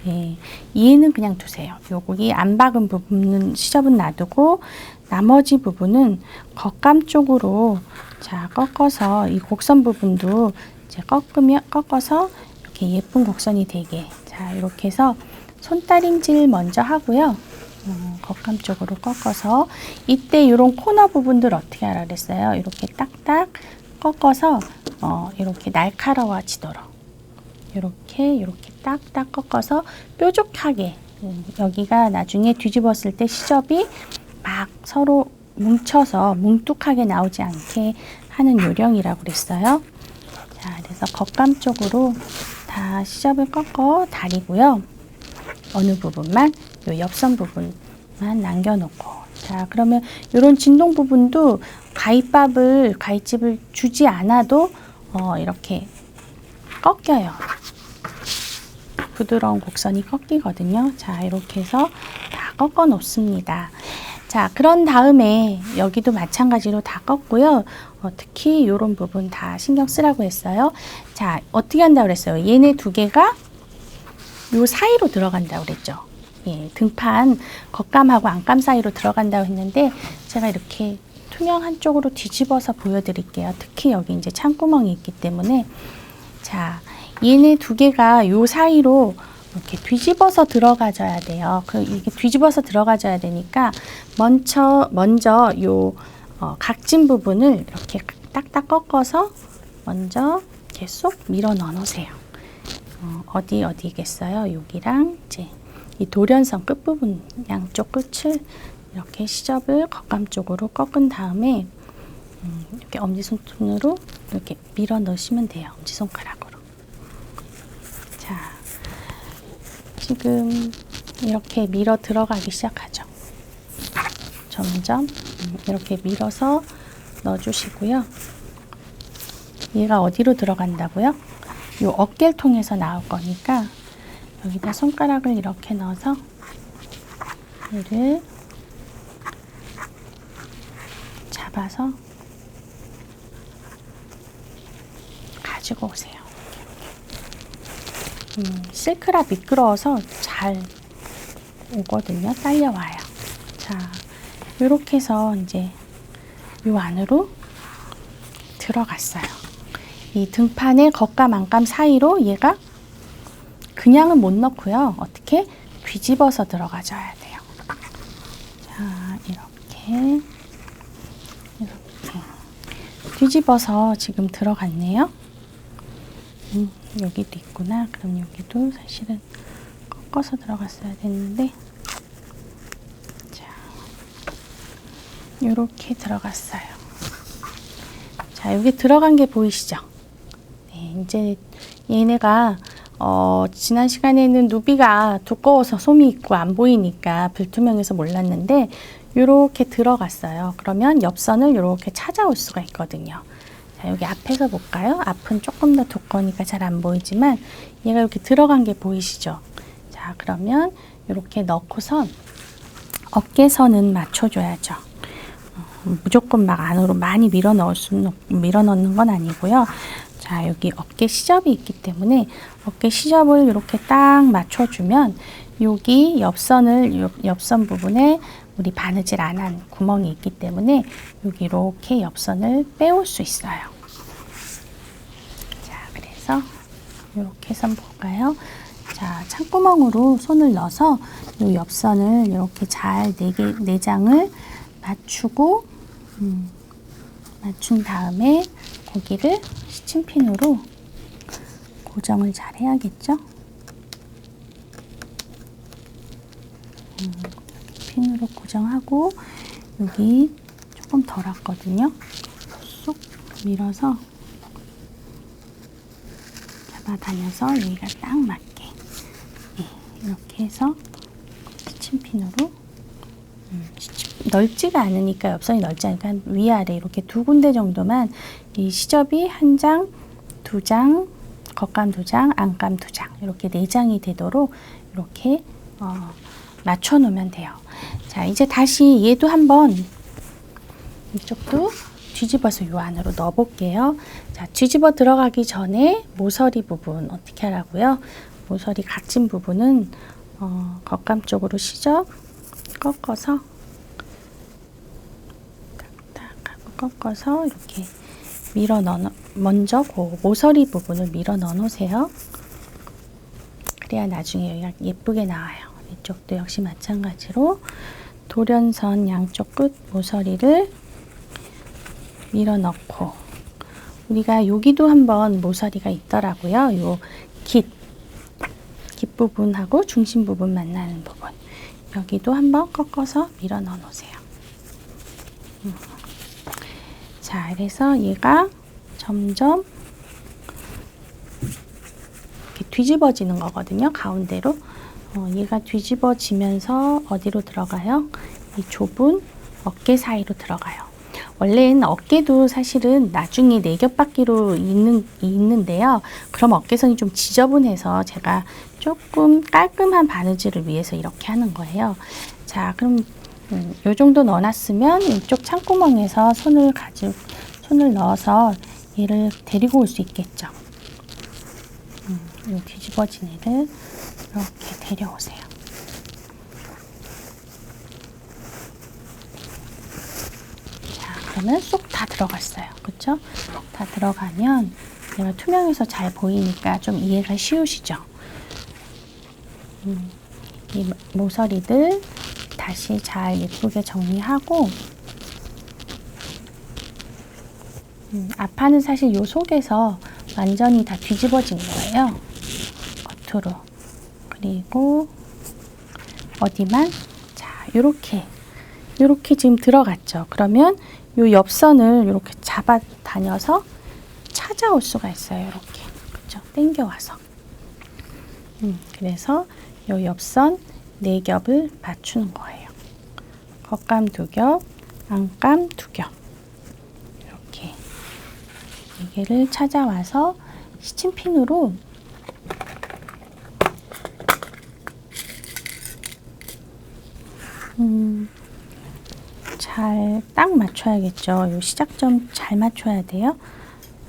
예, 얘는 그냥 두세요. 여기 안 박은 부분은 시접은 놔두고 나머지 부분은 겉감 쪽으로 자 꺾어서 이 곡선 부분도 이제 꺾어서 이렇게 예쁜 곡선이 되게 자 이렇게 해서 손다림질 먼저 하고요. 겉감 쪽으로 꺾어서 이때 이런 코너 부분들 어떻게 하라 그랬어요? 이렇게 딱딱 꺾어서 이렇게 날카로워지도록 이렇게 딱딱 꺾어서 뾰족하게 여기가 나중에 뒤집었을 때 시접이 막 서로 뭉쳐서 뭉툭하게 나오지 않게 하는 요령이라고 그랬어요. 자, 그래서 겉감 쪽으로 다 시접을 꺾어 다리고요. 어느 부분만 요 옆선 부분만 남겨놓고 자 그러면 이런 진동 부분도 가위집을 주지 않아도 이렇게 꺾여요. 부드러운 곡선이 꺾이거든요. 자 이렇게 해서 다 꺾어 놓습니다. 자 그런 다음에 여기도 마찬가지로 다 꺾고요. 특히 이런 부분 다 신경 쓰라고 했어요. 자 어떻게 한다고 그랬어요? 얘네 두 개가 요 사이로 들어간다고 그랬죠. 예, 등판 겉감하고 안감 사이로 들어간다고 했는데 제가 이렇게 투명한 쪽으로 뒤집어서 보여드릴게요. 특히 여기 이제 창구멍이 있기 때문에 자 얘네 두 개가 요 사이로 이렇게 뒤집어서 들어가줘야 돼요. 이게 뒤집어서 들어가줘야 되니까 먼저 요 각진 부분을 이렇게 딱딱 꺾어서 먼저 이렇게 쏙 밀어 넣어 놓으세요. 어디겠어요? 여기랑 이제 이 돌연선 끝부분 양쪽 끝을 이렇게 시접을 겉감 쪽으로 꺾은 다음에 이렇게 엄지손으로 이렇게 밀어 넣으시면 돼요. 엄지손가락으로. 자, 지금 이렇게 밀어 들어가기 시작하죠. 점점 이렇게 밀어서 넣어주시고요. 얘가 어디로 들어간다고요? 이 어깨를 통해서 나올 거니까 여기다 손가락을 이렇게 넣어서 얘를 잡아서 가지고 오세요. 실크라 미끄러워서 잘 오거든요. 딸려와요. 자, 이렇게 해서 이제 요 안으로 들어갔어요. 이 등판의 겉감 안감 사이로 얘가 그냥은 못 넣고요. 어떻게 뒤집어서 들어가줘야 돼요. 자, 이렇게 뒤집어서 지금 들어갔네요. 여기도 있구나. 그럼 여기도 사실은 꺾어서 들어갔어야 됐는데 자, 이렇게 들어갔어요. 자, 여기 들어간 게 보이시죠? 네, 이제 얘네가 지난 시간에는 누비가 두꺼워서 솜이 있고 안 보이니까 불투명해서 몰랐는데 이렇게 들어갔어요. 그러면 옆선을 이렇게 찾아올 수가 있거든요. 자, 여기 앞에서 볼까요? 앞은 조금 더 두꺼우니까 잘 안 보이지만 얘가 이렇게 들어간 게 보이시죠? 자, 그러면 이렇게 넣고선 어깨선은 맞춰줘야죠. 무조건 막 안으로 많이 밀어 넣는 건 아니고요. 자, 여기 어깨 시접이 있기 때문에 어깨 시접을 이렇게 딱 맞춰주면 여기 옆선 부분에 우리 바느질 안 한 구멍이 있기 때문에 여기 이렇게 옆선을 빼올 수 있어요. 자, 그래서 이렇게 해서 볼까요? 자, 창구멍으로 손을 넣어서 이 옆선을 이렇게 잘 내장을 맞추고 맞춘 다음에 고기를 시침핀으로 고정을 잘 해야겠죠? 핀으로 고정하고 여기 조금 덜 왔거든요. 쏙 밀어서 잡아다녀서 여기가 딱 맞게 이렇게 해서 스친핀으로 넓지가 않으니까 엽선이 넓지 않으니까 위아래 이렇게 두 군데 정도만 이 시접이 한 장, 두 장, 겉감 두 장, 안감 두 장 이렇게 네 장이 되도록 이렇게 맞춰 놓으면 돼요. 자, 이제 다시 얘도 한번 이쪽도 뒤집어서 요 안으로 넣어 볼게요. 자, 뒤집어 들어가기 전에 모서리 부분 어떻게 하라고요? 모서리 각진 부분은 겉감 쪽으로 시접 꺾어서 꺾어서 이렇게 밀어 넣어 먼저 그 모서리 부분을 밀어 넣어 놓으세요. 그래야 나중에 여기가 예쁘게 나와요. 이쪽도 역시 마찬가지로 돌연선 양쪽 끝 모서리를 밀어 넣고 우리가 여기도 한번 모서리가 있더라고요. 요 깃 부분하고 중심 부분 만나는 부분 여기도 한번 꺾어서 밀어 넣어 놓으세요. 자, 그래서 얘가 점점 이렇게 뒤집어지는 거거든요. 가운데로. 얘가 뒤집어지면서 어디로 들어가요? 이 좁은 어깨 사이로 들어가요. 원래는 어깨도 사실은 나중에 네 겹바퀴로 있는데요. 그럼 어깨선이 좀 지저분해서 제가 조금 깔끔한 바느질을 위해서 이렇게 하는 거예요. 자, 그럼 요 정도 넣어놨으면 이쪽 창구멍에서 손을 넣어서 얘를 데리고 올 수 있겠죠. 이 뒤집어진 애를 이렇게 데려오세요. 자, 그러면 쏙 다 들어갔어요. 그쵸? 다 들어가면 얘가 투명해서 잘 보이니까 좀 이해가 쉬우시죠? 이 모서리들 다시 잘 예쁘게 정리하고 앞판은 사실 요 속에서 완전히 다 뒤집어진 거예요. 겉으로. 그리고 어디만 자, 요렇게 지금 들어갔죠. 그러면 요 옆선을 이렇게 잡아 다녀서 찾아올 수가 있어요. 이렇게. 그렇죠? 당겨와서. 그래서 요 옆선 4겹을 맞추는 거예요. 겉감 2겹, 안감 2겹. 이렇게 4개를 찾아와서 스친핀으로 잘 딱 맞춰야겠죠. 요 시작점 잘 맞춰야 돼요.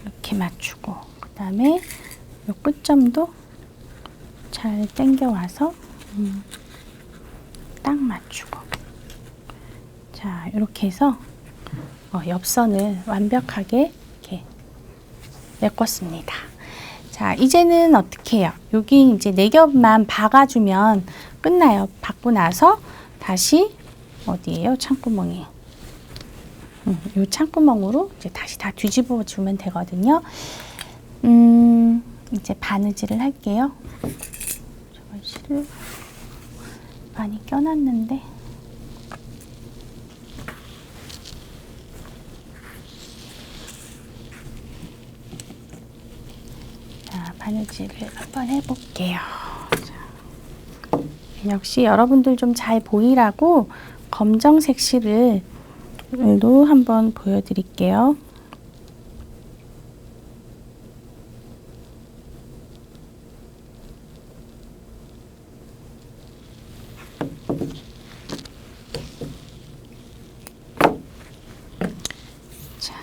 이렇게 맞추고 그 다음에 요 끝점도 잘 당겨와서 딱 맞추고 자, 이렇게 해서 옆선을 완벽하게 이렇게 메꿨습니다. 자, 이제는 어떻게 해요? 여기 이제 4겹만 박아주면 끝나요. 박고 나서 다시 어디에요? 창구멍이. 이 창구멍으로 이제 다시 다 뒤집어 주면 되거든요. 이제 바느질을 할게요. 저걸 실을 많이 껴놨는데. 자, 바느질을 한번 해볼게요. 자, 역시 여러분들 좀 잘 보이라고 검정색 실을 도 한번 보여드릴게요. 자,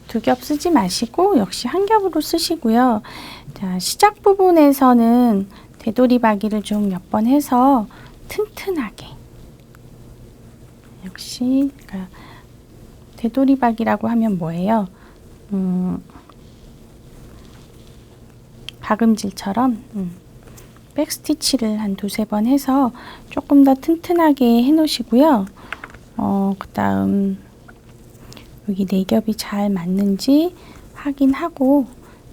두 겹 쓰지 마시고 역시 한 겹으로 쓰시고요. 자, 시작 부분에서는 되돌이박이를 좀 몇 번 해서 튼튼하게 역시 그러니까 되돌이박이라고 하면 뭐예요? 박음질처럼 백스티치를 한 2-3번 해서 조금 더 튼튼하게 해 놓으시고요. 그 다음 여기 4겹이 잘 맞는지 확인하고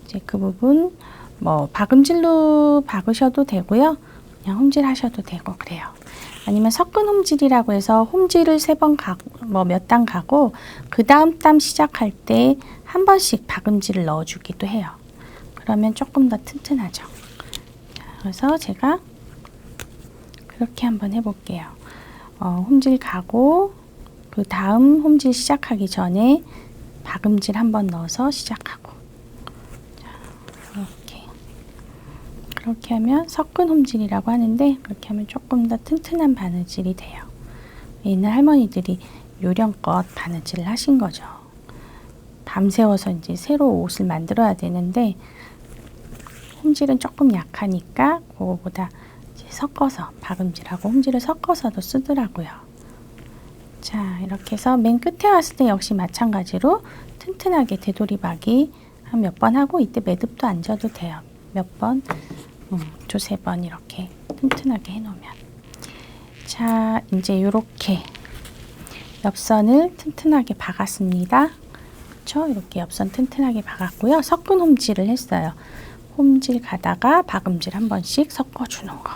이제 그 부분 뭐 박음질로 박으셔도 되고요. 그냥 홈질 하셔도 되고 그래요. 아니면 섞은 홈질이라고 해서 홈질을 3번 가고 뭐 몇 단 가고 그 다음 땀 시작할 때 한 번씩 박음질을 넣어주기도 해요. 그러면 조금 더 튼튼하죠. 자, 그래서 제가 그렇게 한번 해볼게요. 홈질 가고 그 다음 홈질 시작하기 전에 박음질 한번 넣어서 시작하고, 자, 그렇게 하면 섞은 홈질이라고 하는데, 그렇게 하면 조금 더 튼튼한 바느질이 돼요. 옛날 할머니들이 요령껏 바느질을 하신 거죠. 밤새워서 이제 새로 옷을 만들어야 되는데 홈질은 조금 약하니까 그거보다 이제 섞어서 박음질하고 홈질을 섞어서도 쓰더라고요. 자, 이렇게 해서 맨 끝에 왔을 때 역시 마찬가지로 튼튼하게 되돌이박이 한 몇 번 하고, 이때 매듭도 안 져도 돼요. 몇 번, 2~3번 이렇게 튼튼하게 해놓으면. 자, 이제 이렇게 옆선을 튼튼하게 박았습니다. 그렇죠? 이렇게 옆선 튼튼하게 박았고요. 섞은 홈질을 했어요. 홈질 가다가 박음질 한 번씩 섞어주는 거.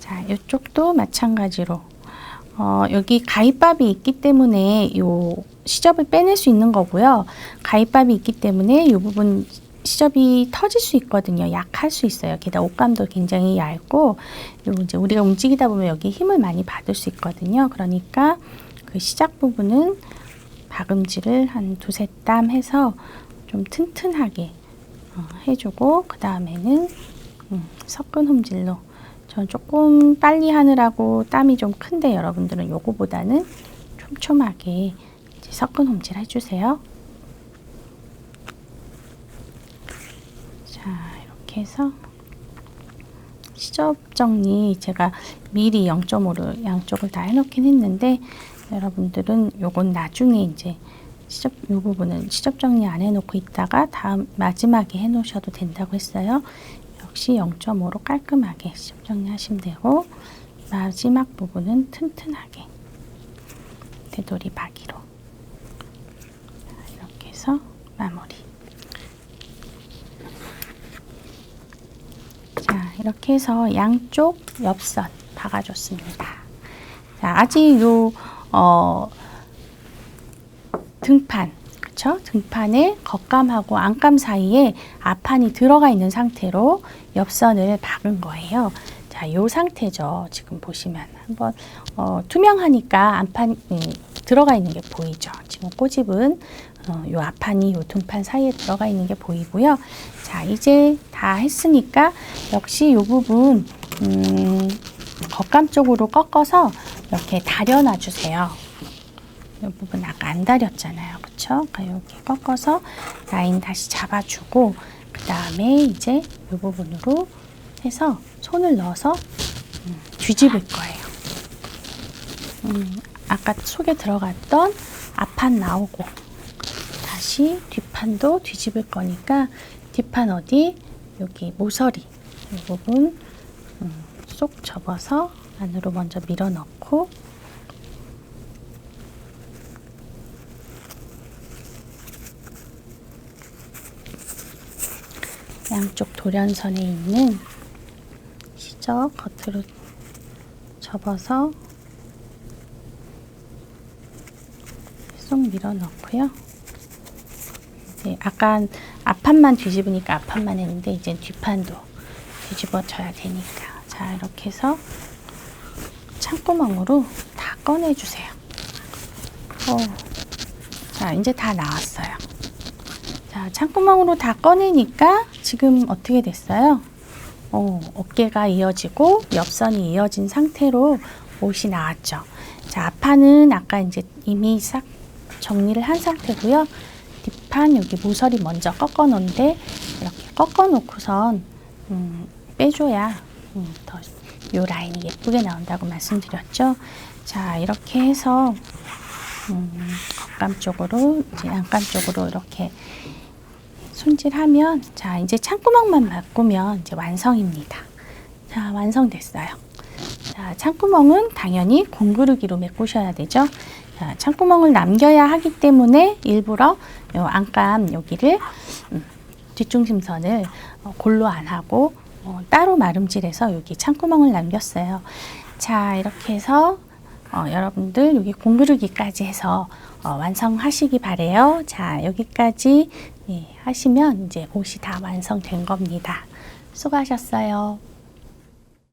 자, 이쪽도 마찬가지로 여기 가위밥이 있기 때문에 요 시접을 빼낼 수 있는 거고요. 가위밥이 있기 때문에 이 부분 시접이 터질 수 있거든요. 약할 수 있어요. 게다가 옷감도 굉장히 얇고, 그리고 이제 우리가 움직이다 보면 여기 힘을 많이 받을 수 있거든요. 그러니까 그 시작 부분은 박음질을 한 2~3땀 해서 좀 튼튼하게 해주고, 그 다음에는 섞은 홈질로, 전 조금 빨리 하느라고 땀이 좀 큰데 여러분들은 요거보다는 촘촘하게 이제 섞은 홈질 해주세요. 자, 이렇게 해서 시접 정리 제가 미리 0.5로 양쪽을 다 해놓긴 했는데, 여러분들은 요건 나중에 이제 요 부분은 시접 정리 안 해놓고 있다가 다음 마지막에 해놓으셔도 된다고 했어요. 역시 0.5로 깔끔하게 시접 정리하시면 되고, 마지막 부분은 튼튼하게 되돌이박이로 이렇게 해서 마무리. 자, 이렇게 해서 양쪽 옆선 박아줬습니다. 자, 아직 요 등판, 그쵸? 등판에 겉감하고 안감 사이에 앞판이 들어가 있는 상태로 옆선을 박은 거예요. 자, 요 상태죠. 지금 보시면 한번 투명하니까 안판 들어가 있는 게 보이죠. 지금 꼬집은 요 앞판이 요 등판 사이에 들어가 있는 게 보이고요. 자, 이제 다 했으니까 역시 요 부분 겉감 쪽으로 꺾어서 이렇게 다려놔 주세요. 이 부분 아까 안 다렸잖아요. 그쵸? 그러니까 이렇게 꺾어서 라인 다시 잡아주고, 그 다음에 이제 이 부분으로 해서 손을 넣어서 뒤집을 거예요. 아까 속에 들어갔던 앞판 나오고, 다시 뒷판도 뒤집을 거니까 뒷판 어디? 여기 모서리 이 부분 쏙 접어서 안으로 먼저 밀어 넣고, 양쪽 돌연선에 있는 시접 겉으로 접어서 쏙 밀어 넣고요. 이제 아까 앞판만 뒤집으니까 앞판만 했는데 이제 뒷판도 뒤집어져야 되니까, 자, 이렇게 해서 창구멍으로 다 꺼내주세요. 자, 이제 다 나왔어요. 자, 창구멍으로 다 꺼내니까 지금 어떻게 됐어요? 어깨가 이어지고 옆선이 이어진 상태로 옷이 나왔죠. 자, 앞판은 아까 이제 이미 싹 정리를 한 상태고요. 뒷판 여기 모서리 먼저 꺾어 놓은데, 이렇게 꺾어 놓고선 빼줘야 더 요 라인이 예쁘게 나온다고 말씀드렸죠. 자, 이렇게 해서 겉감 쪽으로 이제 안감 쪽으로 이렇게 손질하면, 자, 이제 창구멍만 바꾸면 이제 완성입니다. 자, 완성됐어요. 자, 창구멍은 당연히 공구르기로 메꾸셔야 되죠. 자, 창구멍을 남겨야 하기 때문에 일부러 요 안감 여기를 뒷중심선을 골로 안 하고 따로 마름질해서 여기 창구멍을 남겼어요. 자, 이렇게 해서 여러분들 여기 공그르기까지 해서 완성하시기 바래요. 자, 여기까지 하시면 이제 옷이 다 완성된 겁니다. 수고하셨어요.